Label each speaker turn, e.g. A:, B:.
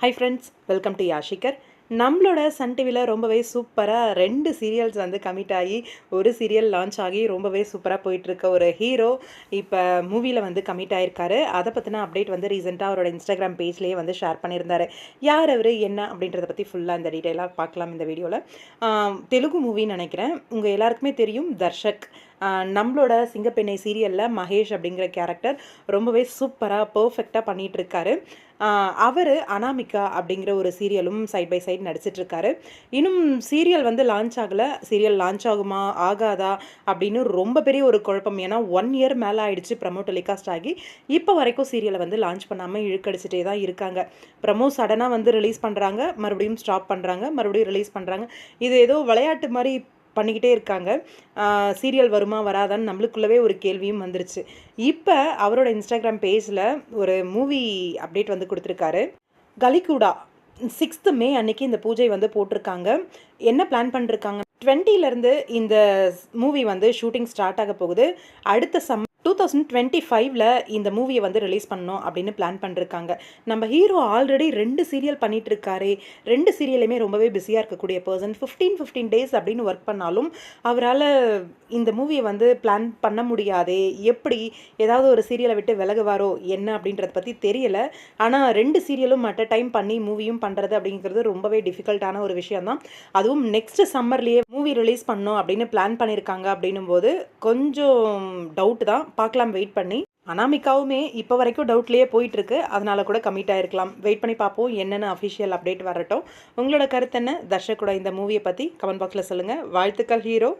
A: High friends, welcome to Yashikar. நம்மளோட Sun டிவியில் ரொம்பவே சூப்பராக 2 சீரியல்ஸ் வந்து கமிட் ஆகி ஒரு சீரியல் லான்ச் ஆகி ரொம்பவே சூப்பராக போயிட்டுருக்க ஒரு ஹீரோ இப்போ மூவியில் வந்து கமிட் ஆகிருக்காரு. அதை பற்றின அப்டேட் வந்து ரீசெண்டாக அவரோட இன்ஸ்டாகிராம் பேஜ்லேயே வந்து ஷேர் பண்ணியிருந்தாரு. யார் அவர் என்ன அப்படின்றத பற்றி ஃபுல்லாக இந்த டீட்டெயிலாக பார்க்கலாம் இந்த வீடியோவில். தெலுங்கு மூவின்னு நினைக்கிறேன். உங்கள் எல்லாருக்குமே தெரியும் தர்ஷக். நம்மளோட சிங்கப்பெண்ணை சீரியலில் மகேஷ் அப்படிங்கிற கேரக்டர் ரொம்பவே சூப்பராக பர்ஃபெக்டாக பண்ணிகிட்ருக்காரு. அவர் அனாமிகா அப்படிங்கிற ஒரு சீரியலும் சைட் பை சைட் நடிச்சிட்ருக்காரு. இன்னும் சீரியல் வந்து லான்ச் ஆகலை. சீரியல் லான்ச் ஆகுமா ஆகாதா அப்படின்னு ரொம்ப பெரிய ஒரு குழப்பம். ஏன்னா 1 இயர் மேலே ஆயிடுச்சு ப்ரமோ டெலிகாஸ்ட் ஆகி. இப்போ வரைக்கும் சீரியலை வந்து லான்ச் பண்ணாமல் இழுக்கடிச்சிட்டே தான் இருக்காங்க. ப்ரமோ சடனாக வந்து ரிலீஸ் பண்ணுறாங்க, மறுபடியும் ஸ்டாப் பண்ணுறாங்க, மறுபடியும் ரிலீஸ் பண்ணுறாங்க. இது ஏதோ விளையாட்டு மாதிரி பண்ணிக்கிட்டே இருக்காங்க. சீரியல் வருமா வராதான்னு நம்மளுக்குள்ளவே ஒரு கேள்வியும் வந்துருச்சு. இப்போ அவரோட இன்ஸ்டாகிராம் பேஜில் ஒரு மூவி அப்டேட் வந்து கொடுத்துருக்காரு. கலிகூடா 6th மே அன்னைக்கு இந்த பூஜை வந்து போட்டிருக்காங்க. என்ன பிளான் பண்ணிருக்காங்க, 20லேருந்து இந்த மூவி வந்து ஷூட்டிங் ஸ்டார்ட் ஆக போகுது. அடுத்த 2025ல் இந்த மூவியை வந்து ரிலீஸ் பண்ணணும் அப்படின்னு பிளான் பண்ணிருக்காங்க. நம்ம ஹீரோ ஆல்ரெடி 2 சீரியல் பண்ணிட்டு இருக்காரு. 2 சீரியலுமே ரொம்பவே பிஸியாக இருக்கக்கூடிய பர்சன். 15 டேஸ் அப்படின்னு ஒர்க் பண்ணாலும் அவரால் இந்த மூவியை வந்து பிளான் பண்ண முடியாதே, எப்படி ஏதாவது ஒரு சீரியலை விட்டு விலகுவாரோ என்ன அப்படின்றத பற்றி தெரியலை. ஆனால் 2 சீரியலும் அட் அ டைம் பண்ணி மூவியும் பண்ணுறது அப்படிங்கிறது ரொம்பவே டிஃபிகல்ட்டான ஒரு விஷயம் தான். அதுவும் நெக்ஸ்ட் சம்மர்லேயே மூவி ரிலீஸ் பண்ணணும் அப்படின்னு பிளான் பண்ணியிருக்காங்க அப்படின்னும் போது கொஞ்சம் டவுட் தான். பார்க்கலாம் வெயிட் பண்ணி. அனாமிகாவுமே இப்போ வரைக்கும் டவுட்லேயே போயிட்டுருக்கு. அதனால கூட கமிட் ஆகிருக்கலாம். வெயிட் பண்ணி பார்ப்போம் என்னென்னு அஃபிஷியல் அப்டேட் வரட்டும். உங்களோட கருத்து என்ன? தர்ஷக்கோட இந்த மூவியை பற்றி கமெண்ட் பாக்ஸில் சொல்லுங்கள். வாழ்த்துக்கள் ஹீரோ.